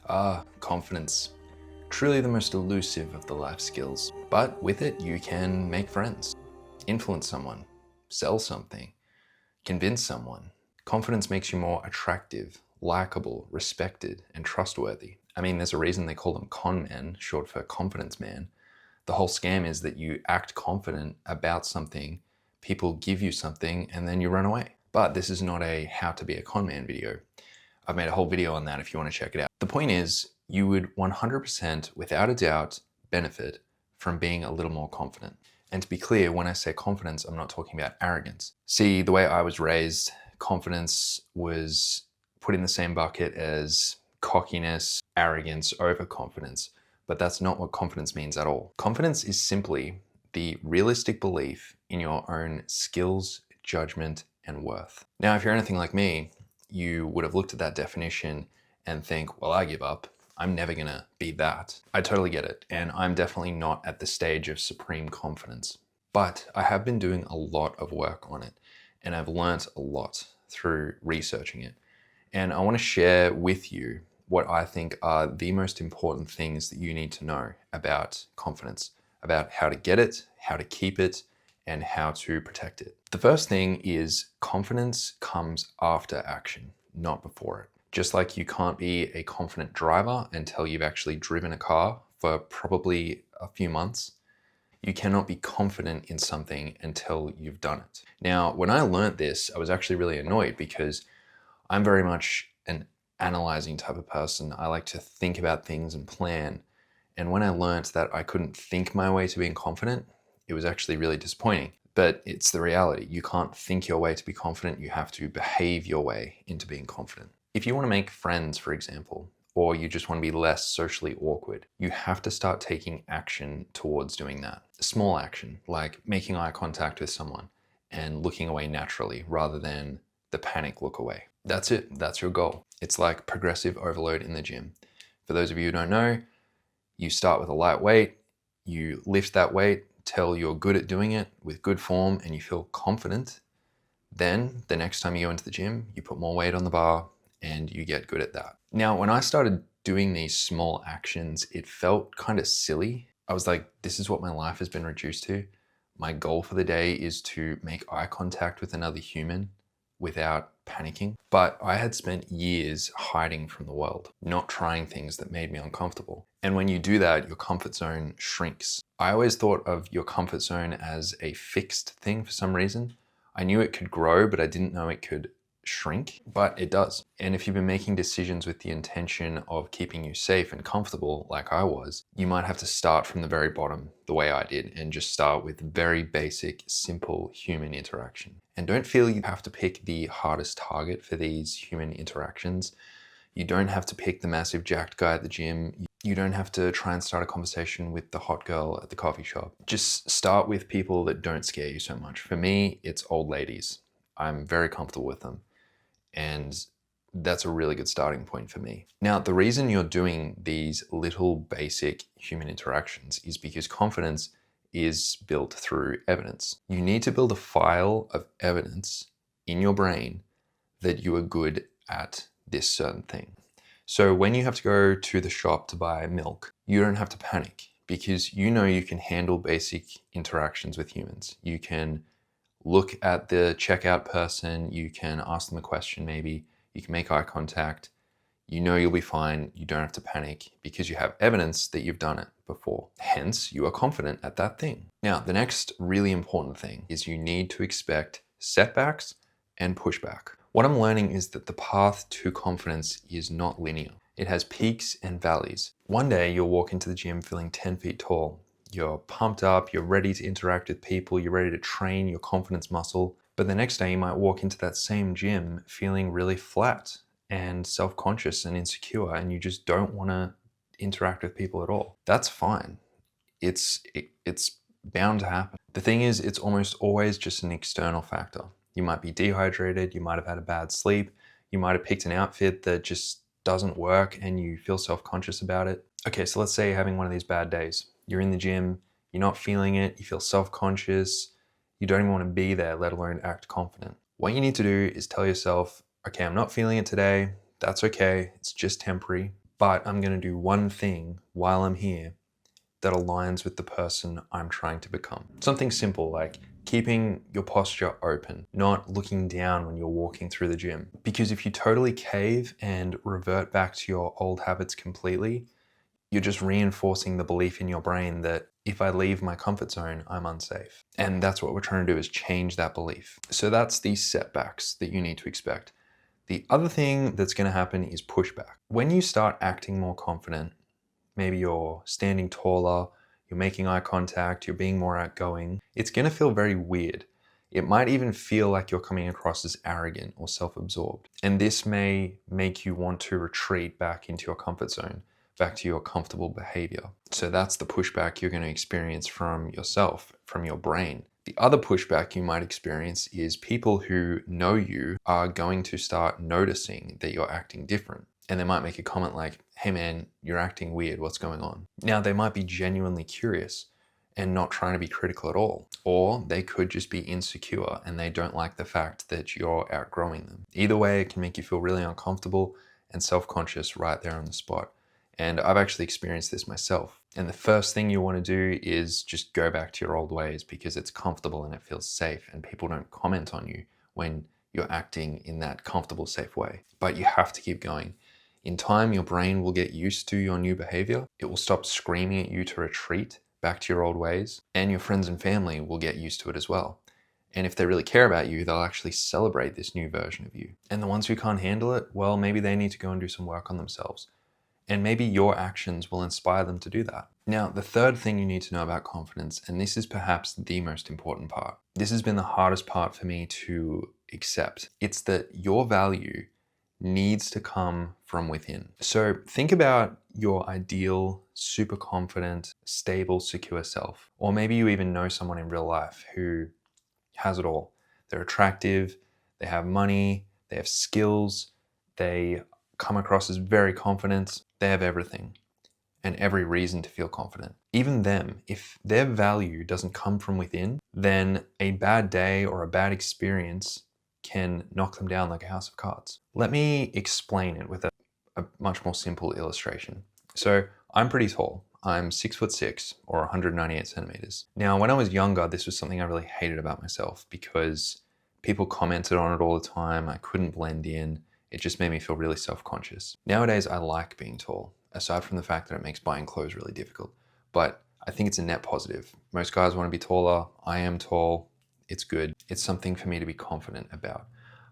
Confidence. Truly the most elusive of the life skills. But with it, you can make friends, influence someone, sell something, convince someone. Confidence makes you more attractive, likable, respected, and trustworthy. I mean, there's a reason they call them con men, short for confidence man. The whole scam is that you act confident about something, people give you something, and then you run away. But this is not a how to be a con man video. I've made a whole video on that if you want to check it out. The point is, you would 100% without a doubt benefit from being a little more confident. And to be clear, when I say confidence, I'm not talking about arrogance. See, the way I was raised, confidence was put in the same bucket as cockiness, arrogance, overconfidence. But that's not what confidence means at all. Confidence is simply the realistic belief in your own skills, judgment, and worth. Now, if you're anything like me, you would have looked at that definition and think, well, I give up. I'm never gonna be that. I totally get it. And I'm definitely not at the stage of supreme confidence. But I have been doing a lot of work on it. And I've learnt a lot through researching it. And I wanna share with you what I think are the most important things that you need to know about confidence, about how to get it, how to keep it, and how to protect it. The first thing is confidence comes after action, not before it. Just like you can't be a confident driver until you've actually driven a car for probably a few months, you cannot be confident in something until you've done it. Now, when I learned this, I was actually really annoyed because I'm very much an analyzing type of person. I like to think about things and plan. And when I learned that I couldn't think my way to being confident, it was actually really disappointing. But it's the reality. You can't think your way to be confident. You have to behave your way into being confident. If you want to make friends, for example, or you just want to be less socially awkward, you have to start taking action towards doing that. A small action, like making eye contact with someone and looking away naturally rather than the panic look away. That's it. That's your goal. It's like progressive overload in the gym. For those of you who don't know, you start with a light weight, you lift that weight till you're good at doing it with good form and you feel confident. Then the next time you go into the gym, you put more weight on the bar and you get good at that. Now, when I started doing these small actions, it felt kind of silly. I was like, this is what my life has been reduced to. My goal for the day is to make eye contact with another human without panicking. But I had spent years hiding from the world, not trying things that made me uncomfortable. And when you do that, your comfort zone shrinks. I always thought of your comfort zone as a fixed thing for some reason. I knew it could grow, but I didn't know it could shrink, but it does. And if you've been making decisions with the intention of keeping you safe and comfortable, like I was, you might have to start from the very bottom, the way I did, and just start with very basic, simple human interaction. And don't feel you have to pick the hardest target for these human interactions. You don't have to pick the massive jacked guy at the gym. You don't have to try and start a conversation with the hot girl at the coffee shop. Just start with people that don't scare you so much. For me, it's old ladies. I'm very comfortable with them. And that's a really good starting point for me. Now, the reason you're doing these little basic human interactions is because confidence is built through evidence. You need to build a file of evidence in your brain that you are good at this certain thing. So when you have to go to the shop to buy milk, you don't have to panic because you know you can handle basic interactions with humans. You can look at the checkout person, you can ask them a question maybe, you can make eye contact, you know you'll be fine, you don't have to panic because you have evidence that you've done it before. Hence, you are confident at that thing. Now, the next really important thing is you need to expect setbacks and pushback. What I'm learning is that the path to confidence is not linear. It has peaks and valleys. One day you'll walk into the gym feeling 10 feet tall. You're pumped up, you're ready to interact with people, you're ready to train your confidence muscle. But the next day you might walk into that same gym feeling really flat and self-conscious and insecure, and you just don't want to interact with people at all. That's fine. It's bound to happen. The thing is, it's almost always just an external factor. You might be dehydrated, you might have had a bad sleep, you might have picked an outfit that just doesn't work and you feel self-conscious about it. Okay, so let's say you're having one of these bad days. You're in the gym, you're not feeling it, you feel self-conscious, you don't even want to be there, let alone act confident. What you need to do is tell yourself, okay, I'm not feeling it today, that's okay, it's just temporary. but I'm going to do one thing while I'm here that aligns with the person I'm trying to become. Something simple like keeping your posture open, not looking down when you're walking through the gym. Because if you totally cave and revert back to your old habits completely, you're just reinforcing the belief in your brain that if I leave my comfort zone, I'm unsafe. And that's what we're trying to do, is change that belief. So that's the setbacks that you need to expect. The other thing that's going to happen is pushback. When you start acting more confident, maybe you're standing taller, you're making eye contact, you're being more outgoing, it's going to feel very weird. It might even feel like you're coming across as arrogant or self-absorbed. And this may make you want to retreat back into your comfort zone, back to your comfortable behavior. So that's the pushback you're going to experience from yourself, from your brain. The other pushback you might experience is people who know you are going to start noticing that you're acting different. And they might make a comment like, hey man, you're acting weird, what's going on? Now, they might be genuinely curious and not trying to be critical at all. Or they could just be insecure and they don't like the fact that you're outgrowing them. Either way, it can make you feel really uncomfortable and self-conscious right there on the spot. And I've actually experienced this myself. And the first thing you want to do is just go back to your old ways because it's comfortable and it feels safe and people don't comment on you when you're acting in that comfortable, safe way. But you have to keep going. In time, your brain will get used to your new behavior. It will stop screaming at you to retreat back to your old ways, and your friends and family will get used to it as well. And if they really care about you, they'll actually celebrate this new version of you. And the ones who can't handle it, well, maybe they need to go and do some work on themselves. And maybe your actions will inspire them to do that. Now, the third thing you need to know about confidence, and this is perhaps the most important part. This has been the hardest part for me to accept. It's that your value needs to come from within. So think about your ideal, super confident, stable, secure self. Or maybe you even know someone in real life who has it all. They're attractive, they have money, they have skills, they come across as very confident, they have everything and every reason to feel confident. Even them, if their value doesn't come from within, then a bad day or a bad experience can knock them down like a house of cards. Let me explain it with a much more simple illustration. So I'm pretty tall. I'm 6'6" or 198 centimeters. Now, when I was younger, this was something I really hated about myself because people commented on it all the time. I couldn't blend in. It just made me feel really self-conscious. Nowadays, I like being tall, aside from the fact that it makes buying clothes really difficult. But I think it's a net positive. Most guys want to be taller. I am tall. It's good. It's something for me to be confident about.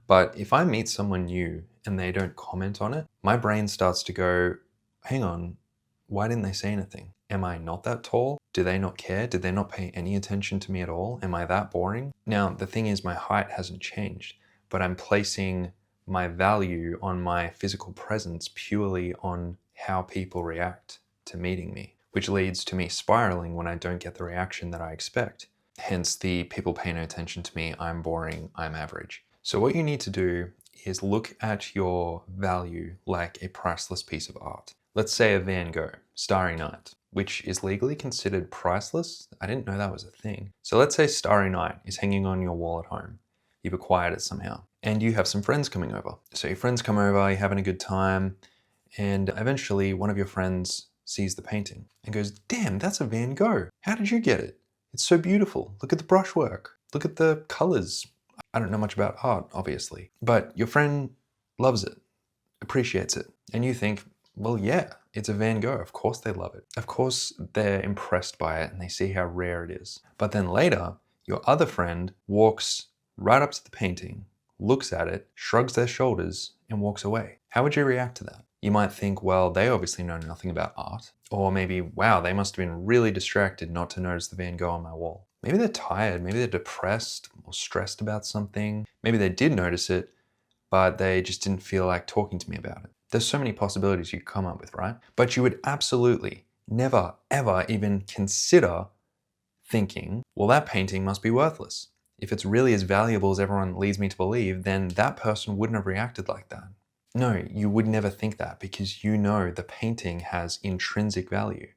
But if I meet someone new and they don't comment on it, my brain starts to go, hang on, why didn't they say anything? Am I not that tall? Do they not care? Did they not pay any attention to me at all? Am I that boring? Now, the thing is, my height hasn't changed, but I'm placing my value on my physical presence purely on how people react to meeting me, which leads to me spiraling when I don't get the reaction that I expect. Hence the people pay no attention to me, I'm boring, I'm average. So what you need to do is look at your value like a priceless piece of art. Let's say a Van Gogh, Starry Night, which is legally considered priceless. I didn't know that was a thing. So let's say Starry Night is hanging on your wall at home. You've acquired it somehow. And you have some friends coming over. So your friends come over, you're having a good time, and eventually one of your friends sees the painting and goes, damn, that's a Van Gogh. How did you get it? It's so beautiful. Look at the brushwork. Look at the colors. I don't know much about art, obviously, but your friend loves it, appreciates it. And you think, well, yeah, it's a Van Gogh. Of course they love it. Of course they're impressed by it and they see how rare it is. But then later, your other friend walks right up to the painting, looks at it, shrugs their shoulders, and walks away. How would you react to that? You might think, well, they obviously know nothing about art. Or maybe, wow, they must have been really distracted not to notice the Van Gogh on my wall. Maybe they're tired, maybe they're depressed or stressed about something. Maybe they did notice it, but they just didn't feel like talking to me about it. There's so many possibilities you could come up with, right? But you would absolutely never, ever even consider thinking, well, that painting must be worthless. If it's really as valuable as everyone leads me to believe, then that person wouldn't have reacted like that. No, you would never think that because you know the painting has intrinsic value.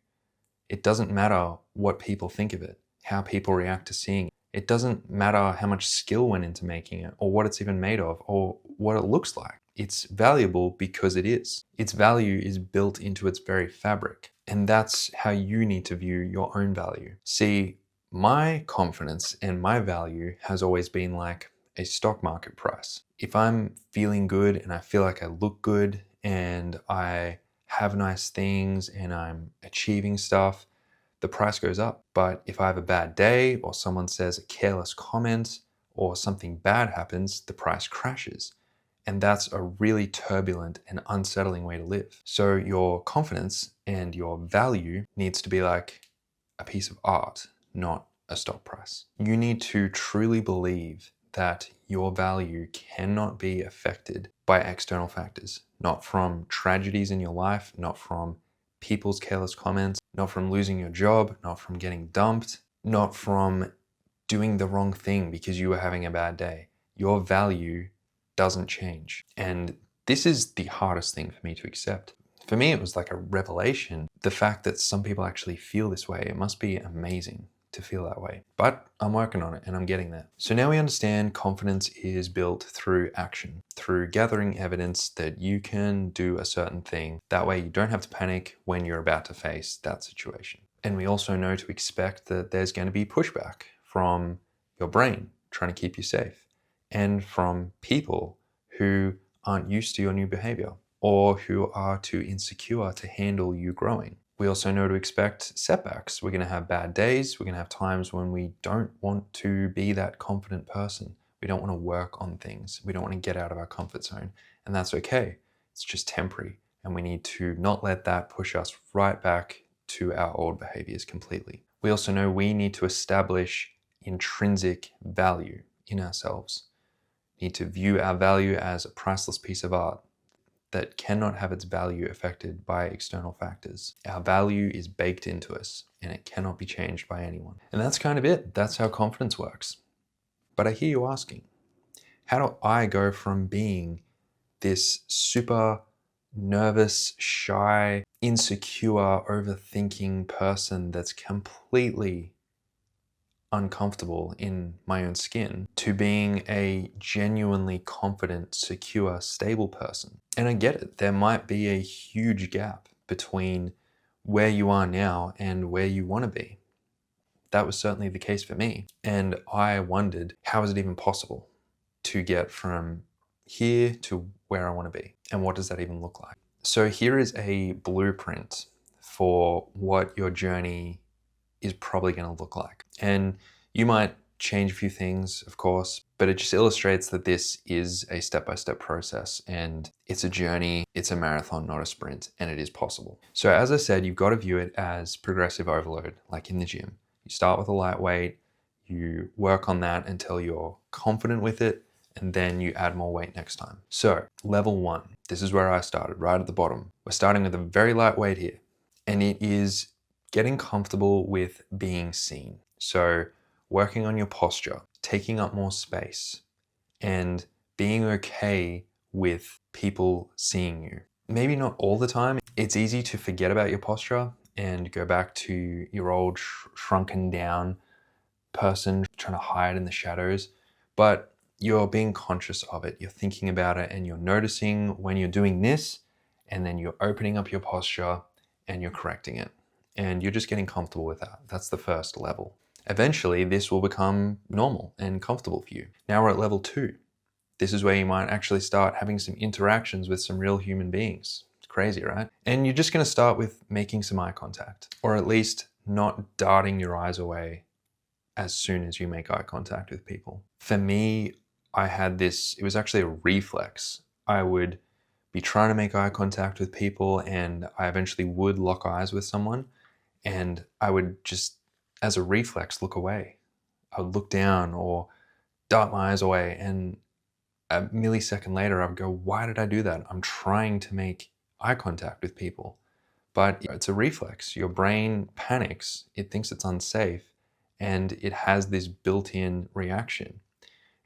It doesn't matter what people think of it, how people react to seeing it. It doesn't matter how much skill went into making it or what it's even made of or what it looks like. It's valuable because it is. Its value is built into its very fabric. And that's how you need to view your own value. See, my confidence and my value has always been like a stock market price. If I'm feeling good and I feel like I look good and I have nice things and I'm achieving stuff, the price goes up. But if I have a bad day or someone says a careless comment or something bad happens, the price crashes. And that's a really turbulent and unsettling way to live. So your confidence and your value needs to be like a piece of art, not a stock price. You need to truly believe that your value cannot be affected by external factors, not from tragedies in your life, not from people's careless comments, not from losing your job, not from getting dumped, not from doing the wrong thing because you were having a bad day. Your value doesn't change. And this is the hardest thing for me to accept. For me, it was like a revelation. The fact that some people actually feel this way, it must be amazing to feel that way. But I'm working on it and I'm getting there. So now we understand confidence is built through action, through gathering evidence that you can do a certain thing. That way you don't have to panic when you're about to face that situation. And we also know to expect that there's going to be pushback from your brain trying to keep you safe and from people who aren't used to your new behavior or who are too insecure to handle you growing. We also know to expect setbacks. We're going to have bad days. We're going to have times when we don't want to be that confident person. We don't want to work on things. We don't want to get out of our comfort zone. And that's okay. It's just temporary. And we need to not let that push us right back to our old behaviors completely. We also know we need to establish intrinsic value in ourselves. We need to view our value as a priceless piece of art that cannot have its value affected by external factors. Our value is baked into us and it cannot be changed by anyone. And that's kind of it. That's how confidence works. But I hear you asking, how do I go from being this super nervous, shy, insecure, overthinking person that's completely uncomfortable in my own skin to being a genuinely confident, secure, stable person? And I get it. There might be a huge gap between where you are now and where you want to be. That was certainly the case for me. And I wondered, how is it even possible to get from here to where I want to be? And what does that even look like? So here is a blueprint for what your journey is probably going to look like. And you might change a few things, of course, but it just illustrates that this is a step-by-step process and it's a journey, it's a marathon, not a sprint, and it is possible. So as I said, you've got to view it as progressive overload, like in the gym. You start with a light weight, you work on that until you're confident with it, and then you add more weight next time. So level 1, this is where I started, right at the bottom. We're starting with a very light weight here, and it is getting comfortable with being seen. So working on your posture, taking up more space, and being okay with people seeing you. Maybe not all the time. It's easy to forget about your posture and go back to your old shrunken down person trying to hide in the shadows, but you're being conscious of it. You're thinking about it and you're noticing when you're doing this, and then you're opening up your posture and you're correcting it. And you're just getting comfortable with that. That's the first level. Eventually, this will become normal and comfortable for you. Now we're at level 2. This is where you might actually start having some interactions with some real human beings. It's crazy, right? And you're just going to start with making some eye contact, or at least not darting your eyes away as soon as you make eye contact with people. For me, I had this, it was actually a reflex. I would be trying to make eye contact with people and I eventually would lock eyes with someone and I would just, as a reflex, look away. I would look down or dart my eyes away, and a millisecond later I would go, why did I do that? I'm trying to make eye contact with people. But it's a reflex. Your brain panics. It thinks it's unsafe and it has this built-in reaction.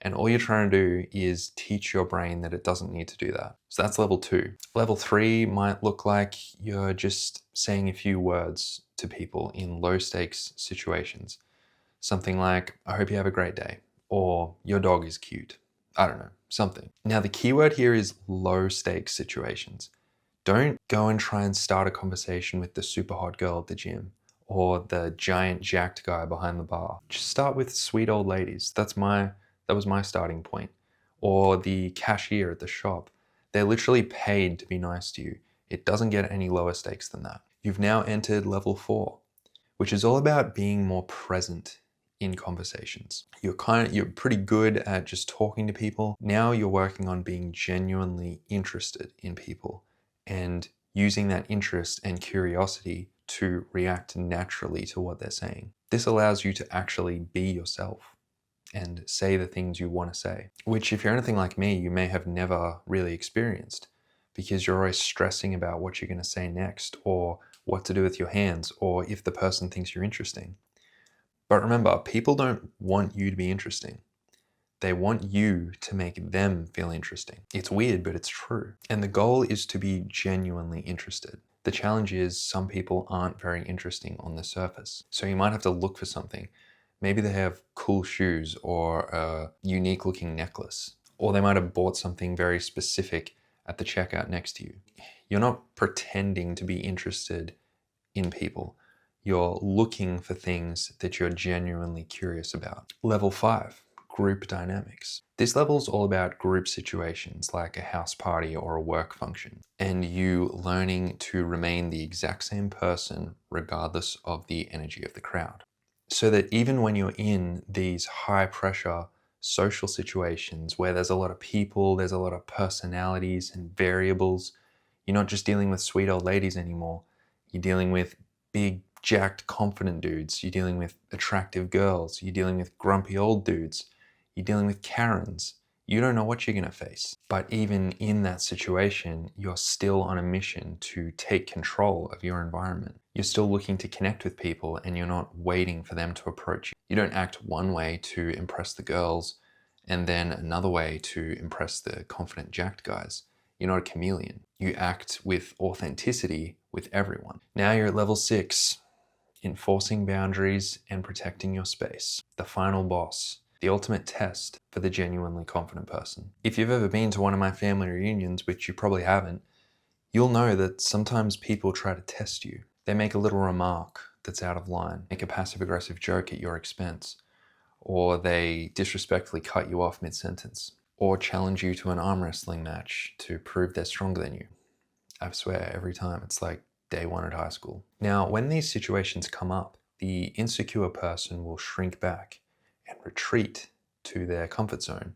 And all you're trying to do is teach your brain that it doesn't need to do that. So that's level 2. Level 3 might look like you're just saying a few words to people in low stakes situations. Something like, I hope you have a great day, or your dog is cute. I don't know, something. Now, the keyword here is low stakes situations. Don't go and try and start a conversation with the super hot girl at the gym or the giant jacked guy behind the bar. Just start with sweet old ladies. That was my starting point. Or the cashier at the shop. They're literally paid to be nice to you. It doesn't get any lower stakes than that. You've now entered level 4, which is all about being more present in conversations. You're pretty good at just talking to people. Now you're working on being genuinely interested in people and using that interest and curiosity to react naturally to what they're saying. This allows you to actually be yourself and say the things you want to say, which if you're anything like me, you may have never really experienced because you're always stressing about what you're going to say next or what to do with your hands or if the person thinks you're interesting. But remember, people don't want you to be interesting. They want you to make them feel interesting. It's weird, but it's true. And the goal is to be genuinely interested. The challenge is some people aren't very interesting on the surface. So you might have to look for something. Maybe they have cool shoes or a unique looking necklace, or they might have bought something very specific at the checkout next to you. You're not pretending to be interested in people. You're looking for things that you're genuinely curious about. Level 5, group dynamics. This level is all about group situations like a house party or a work function, and you learning to remain the exact same person regardless of the energy of the crowd. So that even when you're in these high pressure social situations where there's a lot of people, there's a lot of personalities and variables, you're not just dealing with sweet old ladies anymore. You're dealing with big, jacked, confident dudes. You're dealing with attractive girls. You're dealing with grumpy old dudes. You're dealing with Karens. You don't know what you're going to face. But even in that situation, you're still on a mission to take control of your environment. You're still looking to connect with people and you're not waiting for them to approach you. You don't act one way to impress the girls and then another way to impress the confident, jacked guys. You're not a chameleon. You act with authenticity with everyone. Now you're at level 6, enforcing boundaries and protecting your space. The final boss, the ultimate test for the genuinely confident person. If you've ever been to one of my family reunions, which you probably haven't, you'll know that sometimes people try to test you. They make a little remark that's out of line, make a passive-aggressive joke at your expense, or they disrespectfully cut you off mid-sentence, or challenge you to an arm wrestling match to prove they're stronger than you. I swear, every time, it's like day 1 at high school. Now, when these situations come up, the insecure person will shrink back and retreat to their comfort zone,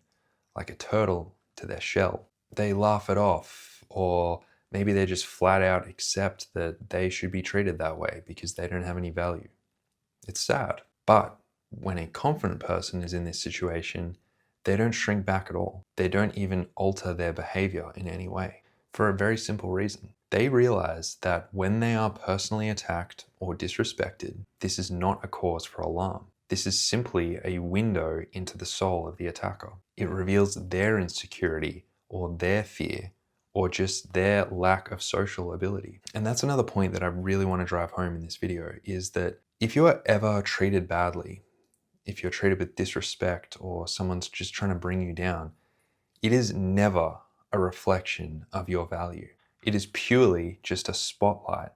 like a turtle to their shell. They laugh it off, or maybe they just flat out accept that they should be treated that way because they don't have any value. It's sad. But when a confident person is in this situation, they don't shrink back at all. They don't even alter their behavior in any way for a very simple reason. They realize that when they are personally attacked or disrespected, this is not a cause for alarm. This is simply a window into the soul of the attacker. It reveals their insecurity or their fear or just their lack of social ability. And that's another point that I really want to drive home in this video is that if you are ever treated badly, if you're treated with disrespect or someone's just trying to bring you down, it is never a reflection of your value. It is purely just a spotlight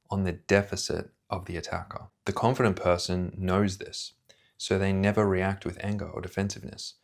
on the deficit of the attacker. The confident person knows this, so they never react with anger or defensiveness.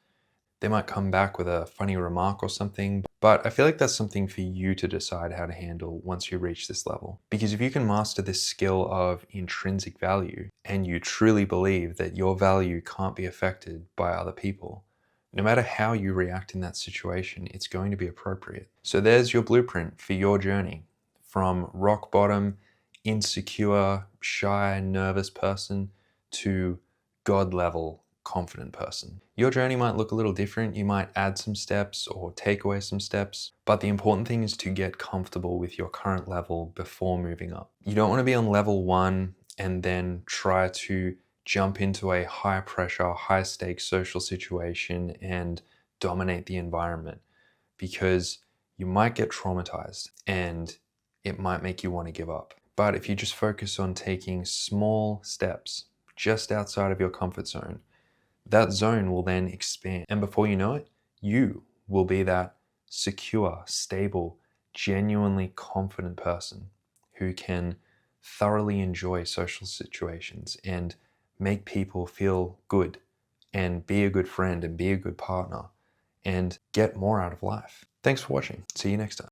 They might come back with a funny remark or something, but I feel like that's something for you to decide how to handle once you reach this level. Because if you can master this skill of intrinsic value and you truly believe that your value can't be affected by other people, no matter how you react in that situation, it's going to be appropriate. So there's your blueprint for your journey from rock bottom, insecure, shy, nervous person to God level confident person. Your journey might look a little different. You might add some steps or take away some steps, but the important thing is to get comfortable with your current level before moving up. You don't want to be on level 1 and then try to jump into a high pressure, high stakes social situation and dominate the environment, because you might get traumatized and it might make you want to give up. But if you just focus on taking small steps just outside of your comfort zone, that zone will then expand. And before you know it, you will be that secure, stable, genuinely confident person who can thoroughly enjoy social situations and make people feel good and be a good friend and be a good partner and get more out of life. Thanks for watching. See you next time.